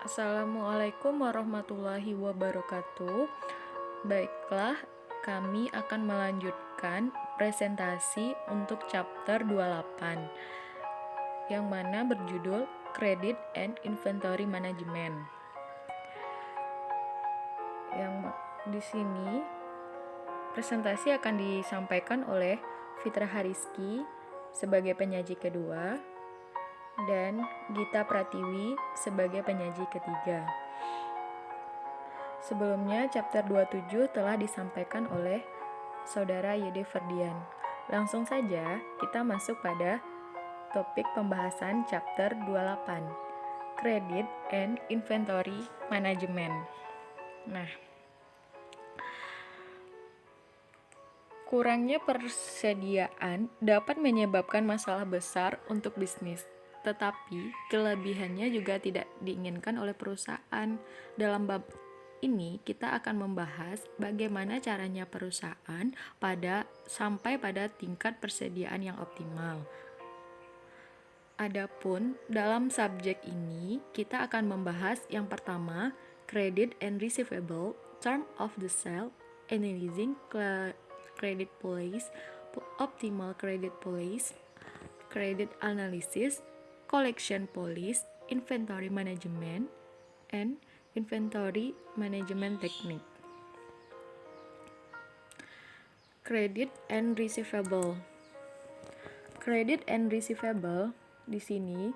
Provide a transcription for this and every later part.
Assalamualaikum warahmatullahi wabarakatuh. Baiklah, kami akan melanjutkan presentasi untuk chapter 28 yang mana berjudul Credit and Inventory Management. Yang di sini presentasi akan disampaikan oleh Fitra Hariski sebagai penyaji kedua dan Gita Pratiwi sebagai penyaji ketiga. Sebelumnya, chapter 27 telah disampaikan oleh Saudara Yede Ferdian. Langsung saja kita masuk pada topik pembahasan chapter 28, Credit and Inventory Management. Nah, kurangnya persediaan dapat menyebabkan masalah besar untuk bisnis. Tetapi kelebihannya juga tidak diinginkan oleh perusahaan. Dalam bab ini kita akan membahas bagaimana caranya perusahaan sampai pada tingkat persediaan yang optimal. Adapun dalam subjek ini kita akan membahas yang pertama, credit and receivable, term of the sale, analyzing credit policy, optimal credit policy, credit analysis, collection policy, inventory management, and inventory management technique. Credit and receivable. Credit and receivable di sini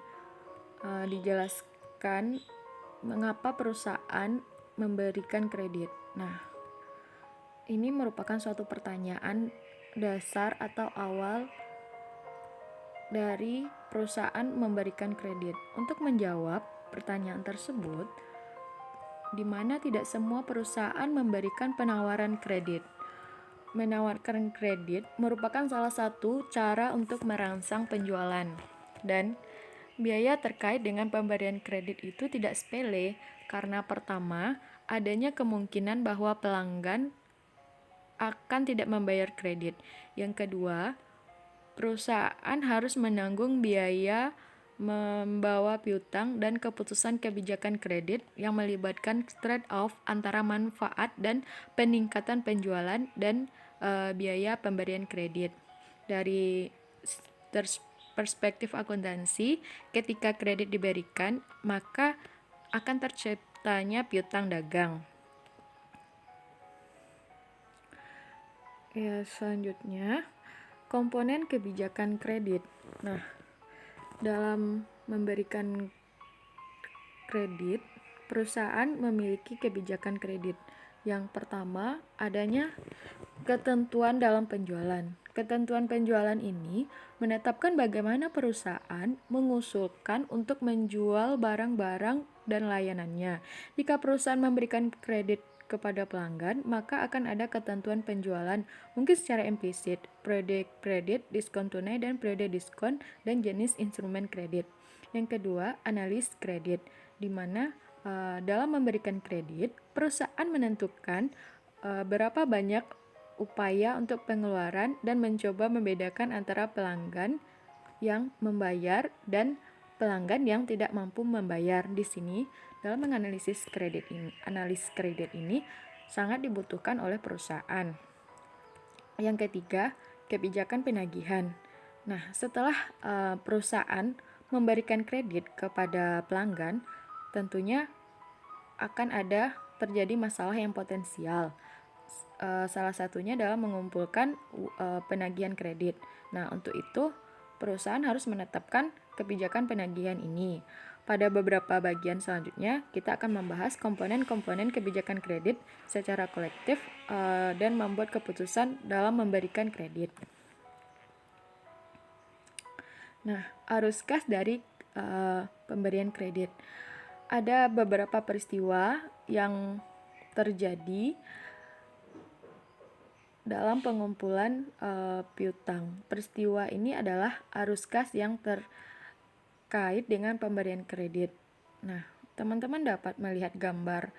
dijelaskan mengapa perusahaan memberikan kredit. Nah, ini merupakan suatu pertanyaan dasar atau awal dari perusahaan memberikan kredit. Untuk menjawab pertanyaan tersebut, di mana tidak semua perusahaan memberikan penawaran kredit. Menawarkan kredit merupakan salah satu cara untuk merangsang penjualan, dan biaya terkait dengan pemberian kredit itu tidak sepele karena pertama, adanya kemungkinan bahwa pelanggan akan tidak membayar kredit. Yang kedua, perusahaan harus menanggung biaya membawa piutang dan keputusan kebijakan kredit yang melibatkan trade-off antara manfaat dan peningkatan penjualan dan biaya pemberian kredit. Dari perspektif akuntansi, ketika kredit diberikan, maka akan terciptanya piutang dagang. Ya, selanjutnya komponen kebijakan kredit. Nah, dalam memberikan kredit, perusahaan memiliki kebijakan kredit. Yang pertama, adanya ketentuan dalam penjualan. Ketentuan penjualan ini menetapkan bagaimana perusahaan mengusulkan untuk menjual barang-barang dan layanannya. Jika perusahaan memberikan kredit kepada pelanggan, maka akan ada ketentuan penjualan, mungkin secara implisit, periode kredit, diskon tunai, dan periode diskon, dan jenis instrumen kredit. Yang kedua, analis kredit, di mana dalam memberikan kredit, perusahaan menentukan berapa banyak upaya untuk pengeluaran dan mencoba membedakan antara pelanggan yang membayar dan pelanggan yang tidak mampu membayar. Di sini dalam menganalisis kredit ini, analis kredit ini sangat dibutuhkan oleh perusahaan. Yang ketiga, kebijakan penagihan. Nah, setelah perusahaan memberikan kredit kepada pelanggan, tentunya akan ada terjadi masalah yang potensial. Salah satunya adalah mengumpulkan penagihan kredit. Nah, untuk itu perusahaan harus menetapkan kebijakan penagihan ini. Pada beberapa bagian selanjutnya, kita akan membahas komponen-komponen kebijakan kredit secara kolektif dan membuat keputusan dalam memberikan kredit. Nah, arus kas dari pemberian kredit. Ada beberapa peristiwa yang terjadi dalam pengumpulan piutang. Peristiwa ini adalah arus kas yang terkait dengan pemberian kredit. Nah, teman-teman dapat melihat gambar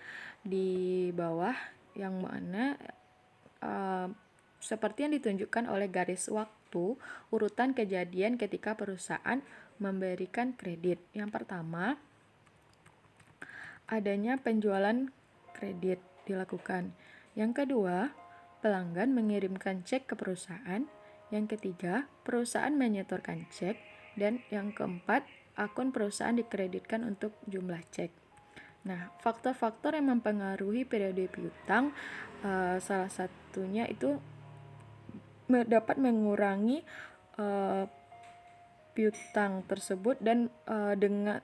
di bawah yang mana seperti yang ditunjukkan oleh garis waktu urutan kejadian ketika perusahaan memberikan kredit. Yang pertama, adanya penjualan kredit dilakukan. Yang kedua, pelanggan mengirimkan cek ke perusahaan. Yang ketiga, perusahaan menyetorkan cek. Dan yang keempat, akun perusahaan dikreditkan untuk jumlah cek. Nah, faktor-faktor yang mempengaruhi periode piutang, salah satunya itu dapat mengurangi piutang tersebut, dan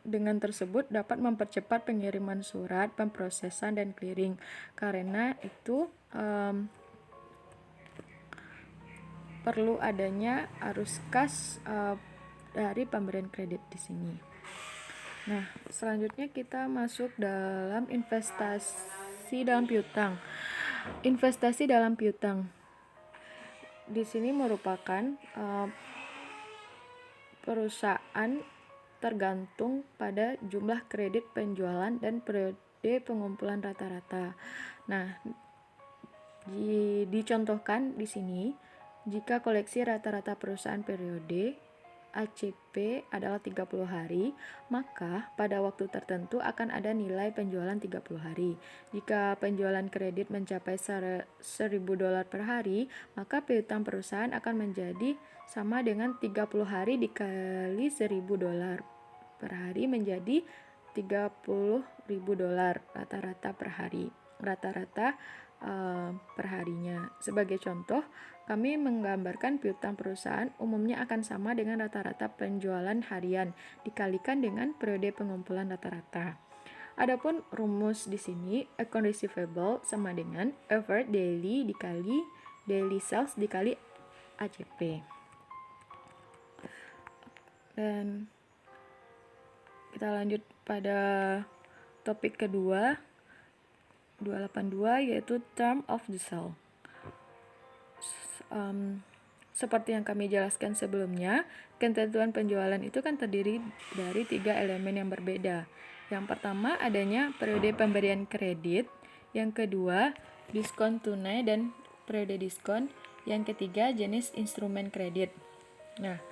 dengan tersebut dapat mempercepat pengiriman surat, pemrosesan, dan clearing. Karena itu perlu adanya arus kas dari pemberian kredit di sini. Nah, selanjutnya kita masuk dalam investasi dalam piutang. Investasi dalam piutang di sini merupakan perusahaan tergantung pada jumlah kredit penjualan dan periode pengumpulan rata-rata. Nah, dicontohkan di sini, jika koleksi rata-rata perusahaan periode ACP adalah 30 hari, maka pada waktu tertentu akan ada nilai penjualan 30 hari. Jika penjualan kredit mencapai $1.000 per hari, maka piutang perusahaan akan menjadi sama dengan 30 hari dikali $1.000 per hari menjadi $30.000 rata-rata per hari. Rata-rata perharinya. Sebagai contoh, kami menggambarkan piutang perusahaan umumnya akan sama dengan rata-rata penjualan harian dikalikan dengan periode pengumpulan rata-rata. Adapun rumus di sini, account receivable sama dengan average daily dikali daily sales dikali ACP. Dan kita lanjut pada topik kedua, 282, yaitu term of the sale. Seperti yang kami jelaskan sebelumnya, ketentuan penjualan itu kan terdiri dari 3 elemen yang berbeda. Yang pertama adanya periode pemberian kredit, yang kedua diskon tunai dan periode diskon, yang ketiga jenis instrumen kredit. Nah,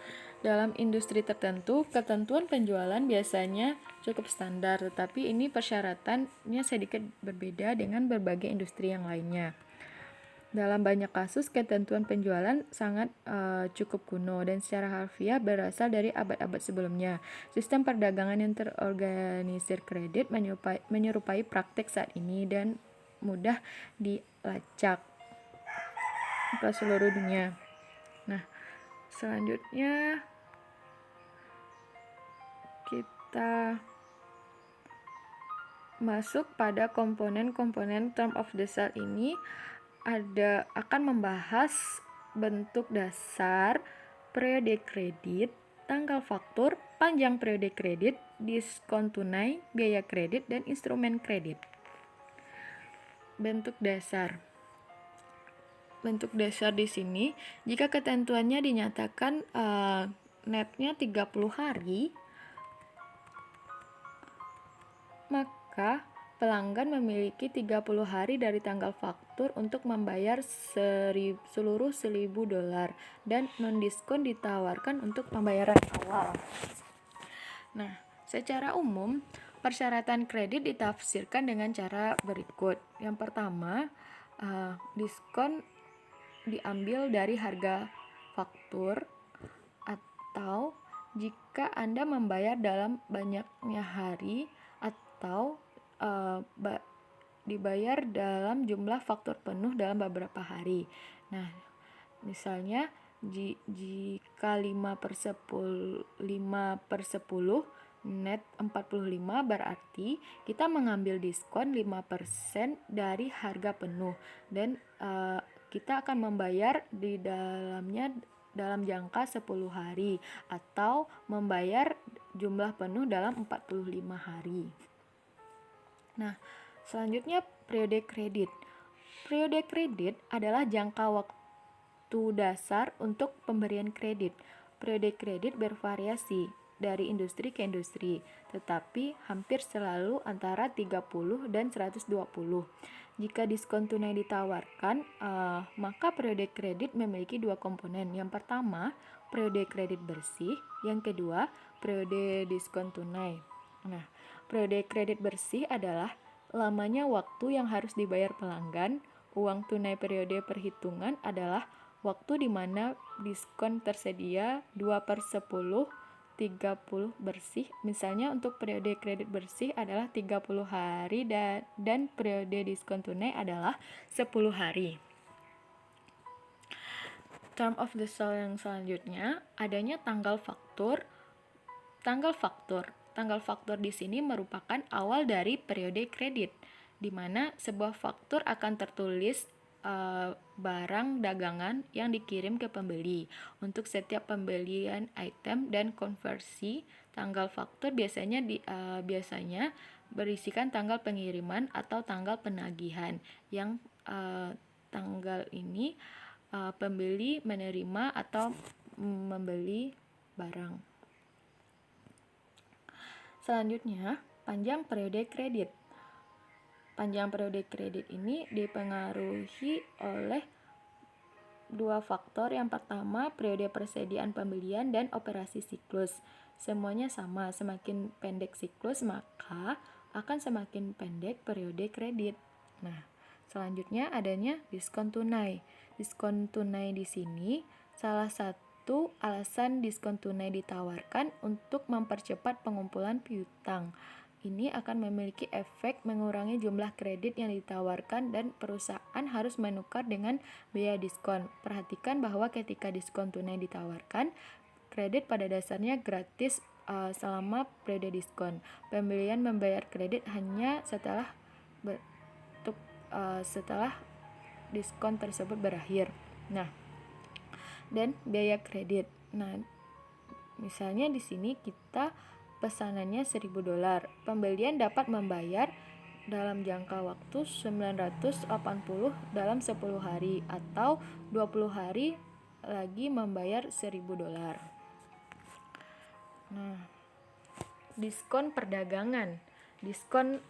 dalam industri tertentu, ketentuan penjualan biasanya cukup standar, tetapi ini persyaratannya sedikit berbeda dengan berbagai industri yang lainnya. Dalam banyak kasus, ketentuan penjualan sangat cukup kuno dan secara harfiah berasal dari abad-abad sebelumnya. Sistem perdagangan yang terorganisir kredit menyerupai praktek saat ini dan mudah dilacak ke seluruh dunia. Nah, selanjutnya kita masuk pada komponen-komponen term of the sale. Ini akan membahas bentuk dasar, periode kredit, tanggal faktur, panjang periode kredit, diskon tunai, biaya kredit, dan instrumen kredit. Bentuk dasar. Bentuk dasar di sini, jika ketentuannya dinyatakan netnya 30 hari, maka pelanggan memiliki 30 hari dari tanggal faktur untuk membayar seluruh $1.000 dan non-diskon ditawarkan untuk pembayaran awal. Nah, secara umum, persyaratan kredit ditafsirkan dengan cara berikut. Yang pertama, diskon diambil dari harga faktur, atau jika Anda membayar dalam banyaknya hari, atau dibayar dalam jumlah faktur penuh dalam beberapa hari. Nah, misalnya jika 5/10 net 45, berarti kita mengambil diskon 5% dari harga penuh, dan kita akan membayar di dalamnya dalam jangka 10 hari atau membayar jumlah penuh dalam 45 hari. Nah, selanjutnya periode kredit. Periode kredit adalah jangka waktu dasar untuk pemberian kredit. Periode kredit bervariasi dari industri ke industri, tetapi hampir selalu antara 30 dan 120. Jika diskon tunai ditawarkan, maka periode kredit memiliki 2 komponen. Yang pertama, periode kredit bersih. Yang kedua, periode diskon tunai. Nah, Periode kredit bersih adalah lamanya waktu yang harus dibayar pelanggan. Uang tunai periode perhitungan adalah waktu di mana diskon tersedia 2/10, 30 bersih. Misalnya untuk periode kredit bersih adalah 30 hari dan periode diskon tunai adalah 10 hari. Term of the sale yang selanjutnya adanya tanggal faktur. Tanggal faktur di sini merupakan awal dari periode kredit, di mana sebuah faktur akan tertulis barang dagangan yang dikirim ke pembeli. Untuk setiap pembelian item dan konversi, tanggal faktur biasanya berisikan tanggal pengiriman atau tanggal penagihan. Yang tanggal ini pembeli menerima atau membeli barang. Selanjutnya, panjang periode kredit. Panjang periode kredit ini dipengaruhi oleh dua faktor. Yang pertama, periode persediaan pembelian dan operasi siklus. Semuanya sama, semakin pendek siklus maka akan semakin pendek periode kredit. Nah, selanjutnya adanya diskon tunai. Diskon tunai di sini salah satu alasan diskon tunai ditawarkan untuk mempercepat pengumpulan piutang. Ini akan memiliki efek mengurangi jumlah kredit yang ditawarkan dan perusahaan harus menukar dengan biaya diskon. Perhatikan bahwa ketika diskon tunai ditawarkan, kredit pada dasarnya gratis selama periode diskon. Pembelian membayar kredit hanya setelah diskon tersebut berakhir. Nah, dan biaya kredit. Nah, misalnya di sini kita pesanannya $1.000. Pembelian dapat membayar dalam jangka waktu 980 dalam 10 hari atau 20 hari lagi membayar $1.000. Nah, diskon perdagangan. Diskon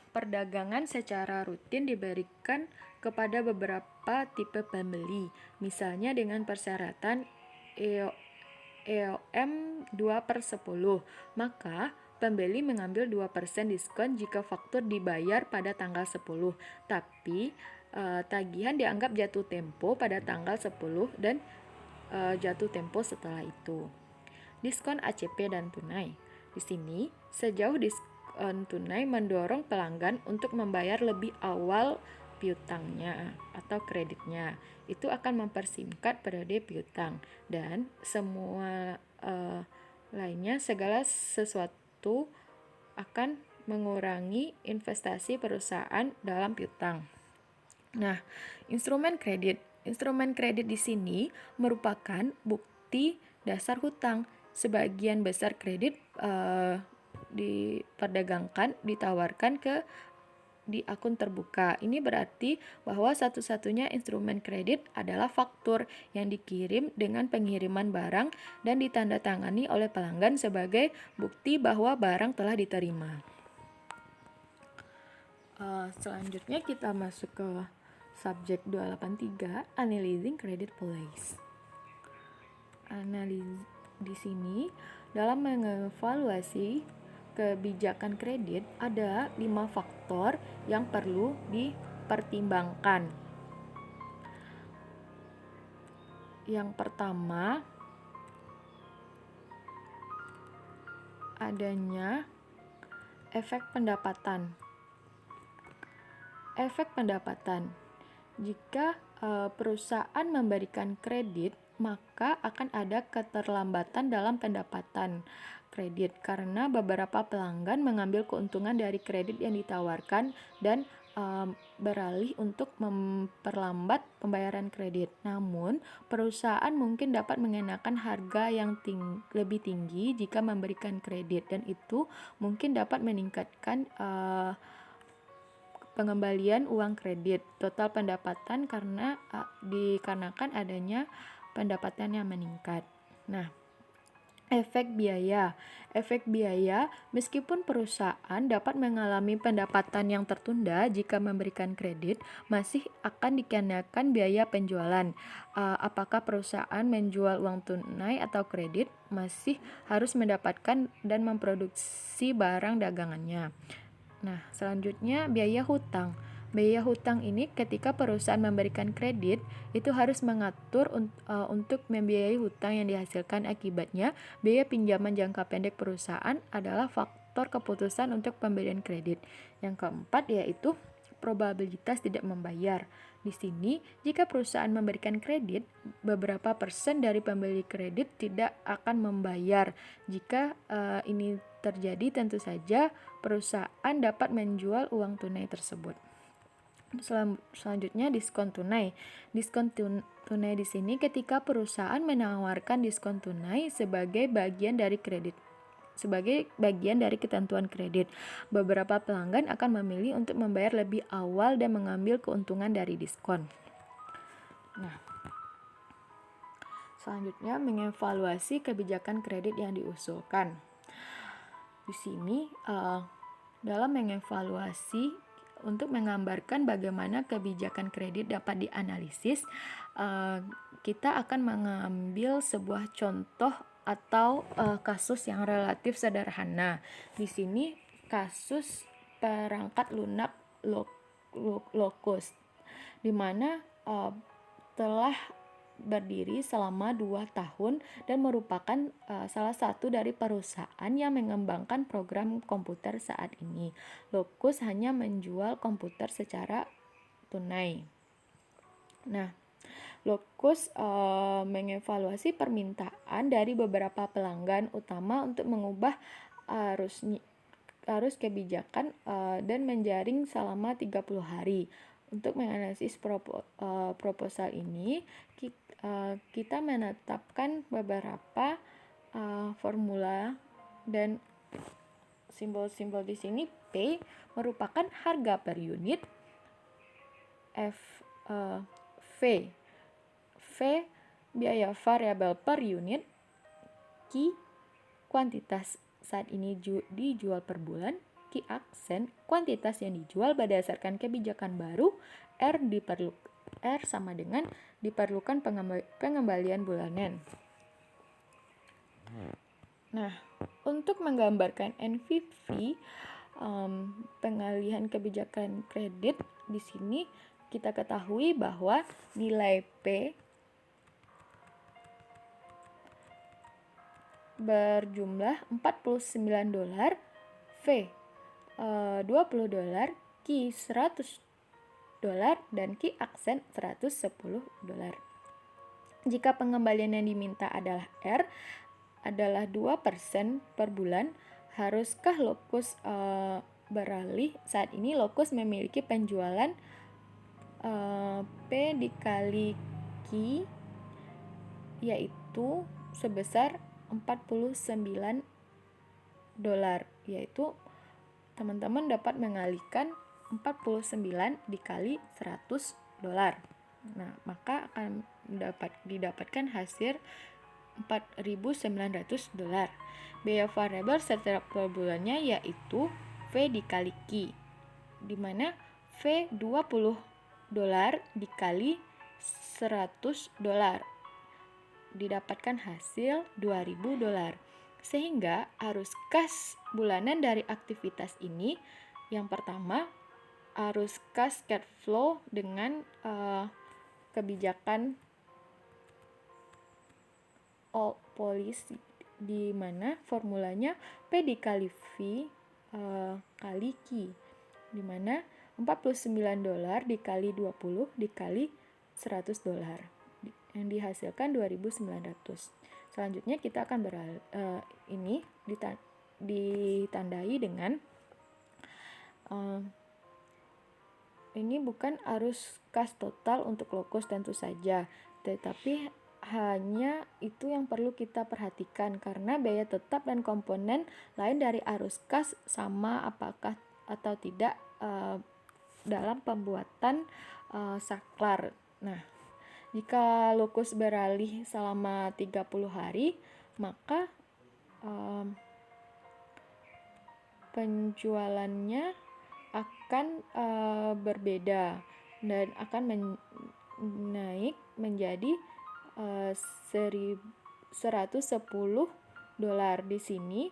perdagangan secara rutin diberikan kepada beberapa tipe pembeli, misalnya dengan persyaratan EOM 2/10, maka pembeli mengambil 2% diskon jika faktur dibayar pada tanggal 10, tapi tagihan dianggap jatuh tempo pada tanggal 10 dan jatuh tempo setelah itu. Diskon ACP dan tunai. Di sini, sejauh diskon tunai mendorong pelanggan untuk membayar lebih awal piutangnya atau kreditnya. Itu akan mempersingkat periode piutang dan semua lainnya, segala sesuatu akan mengurangi investasi perusahaan dalam piutang. Nah, instrumen kredit. Instrumen kredit di sini merupakan bukti dasar hutang. Sebagian besar kredit ditawarkan di akun terbuka. Ini berarti bahwa satu-satunya instrumen kredit adalah faktur yang dikirim dengan pengiriman barang dan ditandatangani oleh pelanggan sebagai bukti bahwa barang telah diterima. Selanjutnya kita masuk ke subjek 283, Analyzing Credit Policy. Di sini dalam mengevaluasi kebijakan kredit ada 5 faktor yang perlu dipertimbangkan. Yang pertama, adanya efek pendapatan. Efek pendapatan. Jika perusahaan memberikan kredit, maka akan ada keterlambatan dalam pendapatan kredit karena beberapa pelanggan mengambil keuntungan dari kredit yang ditawarkan dan beralih untuk memperlambat pembayaran kredit. Namun, perusahaan mungkin dapat mengenakan harga yang lebih tinggi jika memberikan kredit, dan itu mungkin dapat meningkatkan pengembalian uang kredit, total pendapatan dikarenakan adanya pendapatan yang meningkat. Nah, Efek biaya. Efek biaya, meskipun perusahaan dapat mengalami pendapatan yang tertunda jika memberikan kredit, masih akan dikenakan biaya penjualan. Apakah perusahaan menjual uang tunai atau kredit, masih harus mendapatkan dan memproduksi barang dagangannya. Nah, selanjutnya biaya hutang. Biaya hutang ini ketika perusahaan memberikan kredit, itu harus mengatur untuk membiayai hutang yang dihasilkan akibatnya. Biaya pinjaman jangka pendek perusahaan adalah faktor keputusan untuk pemberian kredit. Yang keempat yaitu probabilitas tidak membayar. Di sini, jika perusahaan memberikan kredit, beberapa persen dari pembeli kredit tidak akan membayar. Jika ini terjadi, tentu saja perusahaan dapat menjual uang tunai tersebut. Selanjutnya diskon tunai. Diskon tunai di sini ketika perusahaan menawarkan diskon tunai sebagai bagian dari ketentuan kredit. Beberapa pelanggan akan memilih untuk membayar lebih awal dan mengambil keuntungan dari diskon. Nah, selanjutnya mengevaluasi kebijakan kredit yang diusulkan. Di sini dalam mengevaluasi untuk menggambarkan bagaimana kebijakan kredit dapat dianalisis, kita akan mengambil sebuah contoh atau kasus yang relatif sederhana. Di sini kasus perangkat lunak lokus, di mana telah berdiri selama 2 tahun dan merupakan salah satu dari perusahaan yang mengembangkan program komputer saat ini. Lokus hanya menjual komputer secara tunai. Nah, Lokus mengevaluasi permintaan dari beberapa pelanggan utama untuk mengubah arus kebijakan dan menjaring selama 30 hari. Untuk menganalisis proposal ini, kita menetapkan beberapa formula dan simbol-simbol di sini. P merupakan harga per unit, V biaya variabel per unit, Q kuantitas saat ini dijual per bulan, Q aksen kuantitas yang dijual berdasarkan kebijakan baru, R sama dengan diperlukan pengembalian bulanan. Nah, untuk menggambarkan NPV, pengalihan kebijakan kredit, di sini kita ketahui bahwa nilai P berjumlah $49, V $20, Q $100, dan Q aksen $110. Jika pengembalian yang diminta adalah R, adalah 2% per bulan, haruskah Lokus beralih? Saat ini Lokus memiliki penjualan P dikali Q yaitu sebesar $49, yaitu teman-teman dapat mengalihkan 49 dikali $100. Nah, maka akan didapatkan hasil $4.900. Biaya variabel setiap per bulannya yaitu V dikali Q, di mana V $20 dikali $100 didapatkan hasil $2.000. Sehingga arus kas bulanan dari aktivitas ini, yang pertama arus kas cash flow dengan kebijakan policy, di mana formulanya P dikali V kali Q, di mana $49 dikali 20 dikali $100 yang dihasilkan 2.900. Selanjutnya kita akan ini ditandai dengan ini bukan arus kas total untuk Lokus tentu saja, tetapi hanya itu yang perlu kita perhatikan karena biaya tetap dan komponen lain dari arus kas sama apakah atau tidak dalam pembuatan saklar. Nah, jika Lokus beralih selama 30 hari, maka penjualannya akan berbeda dan akan naik menjadi $110. Di sini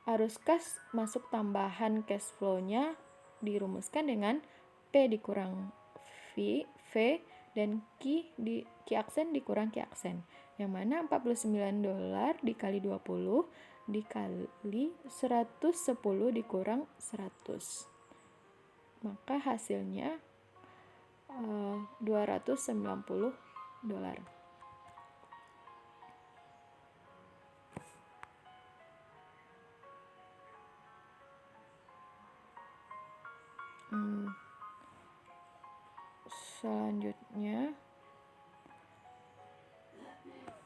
arus kas masuk tambahan cash flow-nya dirumuskan dengan P dikurang V dan Q aksen dikurang Q aksen, yang mana $49 dikali 20 dikali 110 dikurang 100, maka hasilnya $290. Selanjutnya,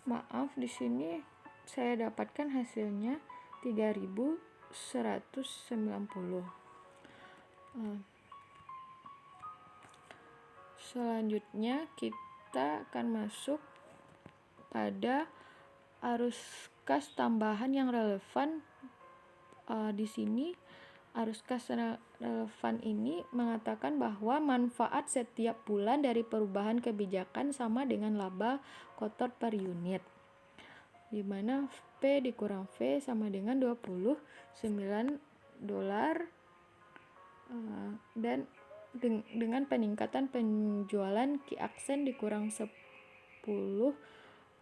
maaf, di sini saya dapatkan hasilnya 3.190. Selanjutnya kita akan masuk pada arus kas tambahan yang relevan. Di sini arus kas relevan ini mengatakan bahwa manfaat setiap bulan dari perubahan kebijakan sama dengan laba kotor per unit, di mana P dikurang V sama dengan $29, dan dengan peningkatan penjualan Q aksen dikurang 10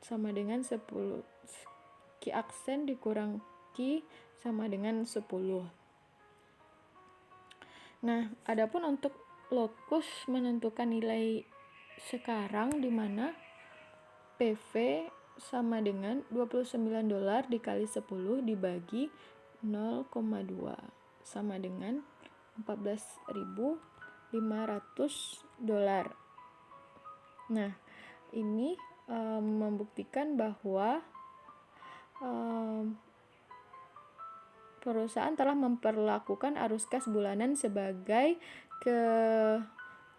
sama dengan 10, Q aksen dikurang Q sama dengan 10. Nah, adapun untuk lokus menentukan nilai sekarang, di mana PV sama dengan $29 dikali 10 dibagi 0,2 sama dengan $14.500. Nah, ini membuktikan bahwa perusahaan telah memperlakukan arus kas bulanan sebagai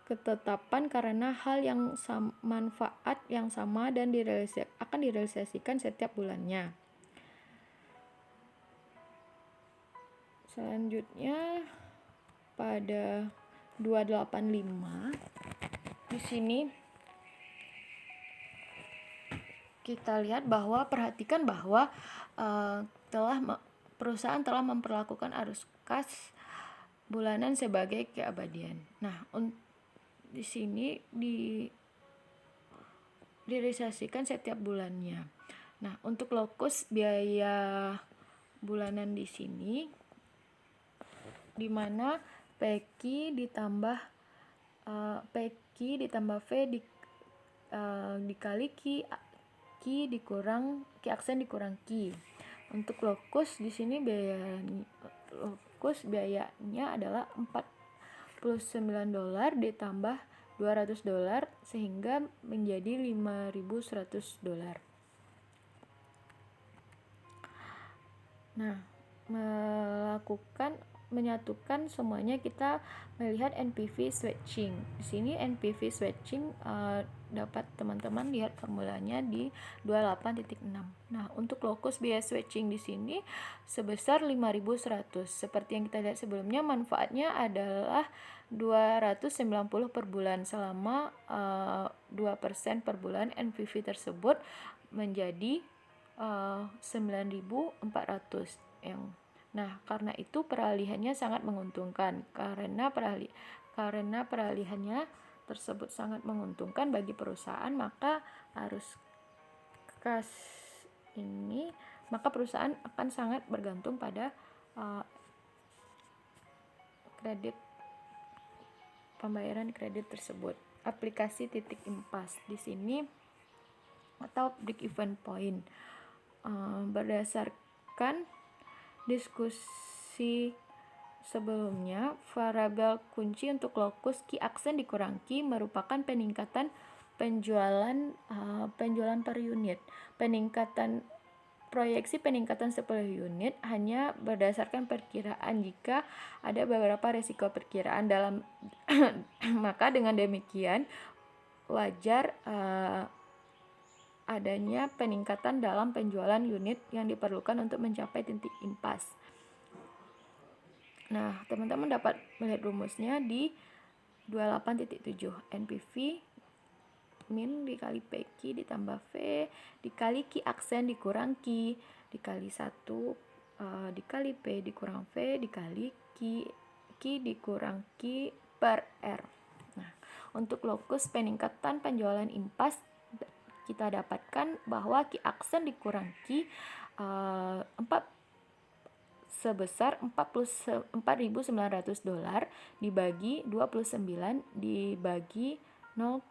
ketetapan karena hal yang manfaat yang sama dan akan direalisasikan setiap bulannya. Selanjutnya pada 285, di sini kita lihat bahwa perhatikan bahwa perusahaan telah memperlakukan arus kas bulanan sebagai keabadian. Nah, di sini direalisasikan setiap bulannya. Nah, untuk lokus biaya bulanan di sini, di mana PQ ditambah V dikali Q dikurang Q aksen dikurang Q. Untuk lokus di sini biayanya adalah $49 ditambah $200 sehingga menjadi $5.100. Nah, menyatukan semuanya, kita melihat NPV switching. Di sini NPV switching dapat teman-teman lihat formulanya di 28.6. Nah, untuk lokus biaya switching di sini sebesar 5.100. Seperti yang kita lihat sebelumnya, manfaatnya adalah 290 per bulan selama 2% per bulan. NPV tersebut menjadi 9.400 Nah, karena itu peralihannya sangat menguntungkan. Karena peralihannya tersebut sangat menguntungkan bagi perusahaan, maka perusahaan akan sangat bergantung pada kredit, pembayaran kredit tersebut. Aplikasi titik impas di sini atau break even point, berdasarkan diskusi sebelumnya, variabel kunci untuk lokus Q aksen dikurang Q merupakan peningkatan penjualan per unit. Proyeksi peningkatan 10 unit hanya berdasarkan perkiraan jika ada beberapa risiko perkiraan dalam maka dengan demikian wajar adanya peningkatan dalam penjualan unit yang diperlukan untuk mencapai titik impas. Nah, teman-teman dapat melihat rumusnya di 28.7. NPV min dikali PQ ditambah V dikali Q aksen dikurang Q dikali 1 dikali P dikurang V dikali Q dikurang Q per R. Nah, untuk lokus peningkatan penjualan impas kita dapatkan bahwa Q aksen dikurang Q sebesar $44.900 dibagi 29 dibagi 0,2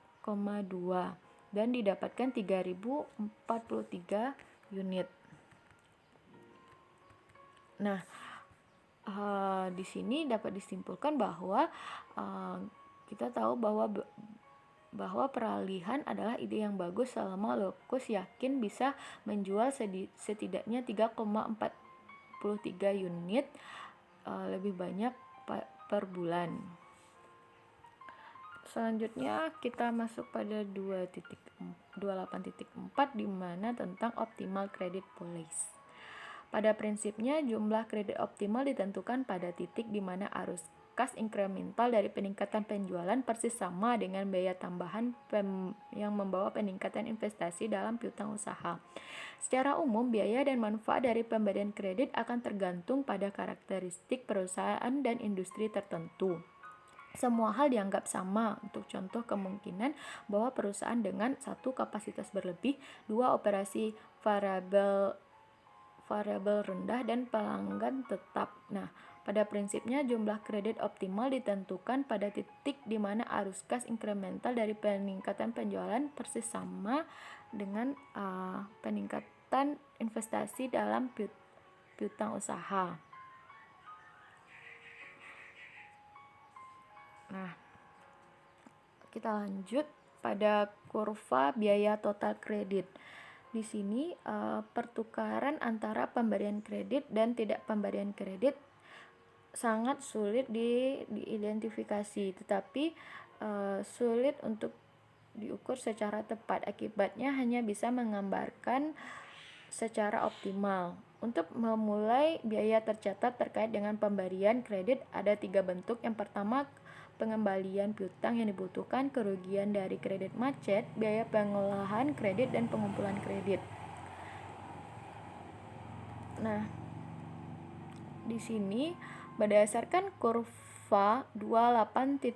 dan didapatkan 3.043 unit. Nah, di sini dapat disimpulkan bahwa kita tahu bahwa peralihan adalah ide yang bagus selama lokus yakin bisa menjual setidaknya 3,43 unit lebih banyak per bulan. Selanjutnya kita masuk pada 28.4 di mana tentang optimal credit policy. Pada prinsipnya jumlah kredit optimal ditentukan pada titik di mana arus kas incremental dari peningkatan penjualan persis sama dengan biaya tambahan yang membawa peningkatan investasi dalam piutang usaha. Secara umum, biaya dan manfaat dari pemberian kredit akan tergantung pada karakteristik perusahaan dan industri tertentu. Semua hal dianggap sama. Untuk contoh, kemungkinan bahwa perusahaan dengan 1 kapasitas berlebih, 2 operasi variabel rendah dan pelanggan tetap. Nah, pada prinsipnya jumlah kredit optimal ditentukan pada titik di mana arus kas incremental dari peningkatan penjualan persis sama dengan peningkatan investasi dalam piutang usaha. Nah, kita lanjut pada kurva biaya total kredit. Di sini pertukaran antara pemberian kredit dan tidak pemberian kredit sangat sulit diidentifikasi, tetapi sulit untuk diukur secara tepat. Akibatnya hanya bisa menggambarkan secara optimal. Untuk memulai, biaya tercatat terkait dengan pemberian kredit ada 3 bentuk. Yang pertama, pengembalian piutang yang dibutuhkan, kerugian dari kredit macet, biaya pengolahan kredit, dan pengumpulan kredit. Nah, di sini berdasarkan kurva 28.1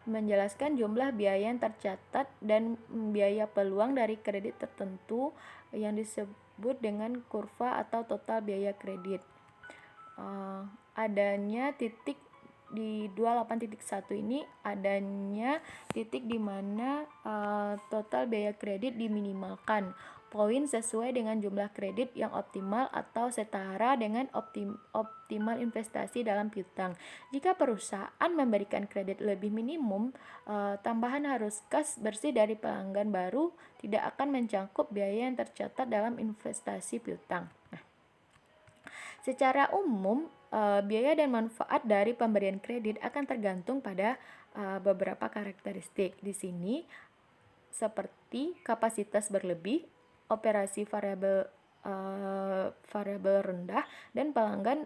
menjelaskan jumlah biaya yang tercatat dan biaya peluang dari kredit tertentu yang disebut dengan kurva atau total biaya kredit. Adanya titik di 28.1 ini adanya titik di mana total biaya kredit diminimalkan. Poin sesuai dengan jumlah kredit yang optimal atau setara dengan optimal investasi dalam piutang. Jika perusahaan memberikan kredit lebih minimum, tambahan arus kas bersih dari pelanggan baru tidak akan mencakup biaya yang tercatat dalam investasi piutang. Nah, secara umum, biaya dan manfaat dari pemberian kredit akan tergantung pada beberapa karakteristik. Di sini seperti kapasitas berlebih, operasi variabel rendah, dan pelanggan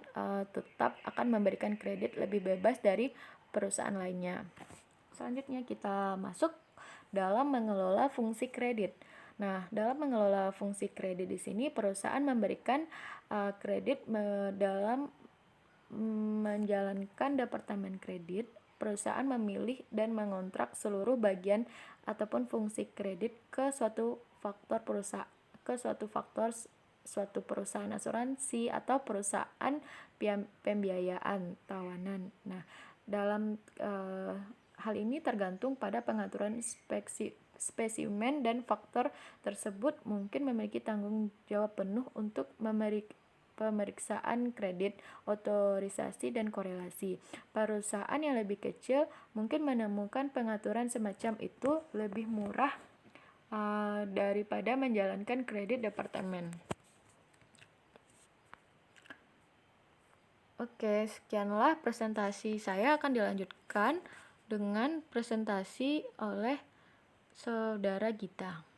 tetap akan memberikan kredit lebih bebas dari perusahaan lainnya. Selanjutnya kita masuk dalam mengelola fungsi kredit. Nah, dalam mengelola fungsi kredit di sini perusahaan memberikan kredit dalam menjalankan departemen kredit. Perusahaan memilih dan mengontrak seluruh bagian ataupun fungsi kredit ke suatu perusahaan asuransi atau perusahaan pembiayaan tawanan. Nah, dalam hal ini tergantung pada pengaturan spesimen dan faktor tersebut mungkin memiliki tanggung jawab penuh untuk pemeriksaan kredit, otorisasi, dan korelasi. Perusahaan yang lebih kecil mungkin menemukan pengaturan semacam itu lebih murah daripada menjalankan kredit departemen. Oke, sekianlah presentasi saya. Akan dilanjutkan dengan presentasi oleh Saudara Gita.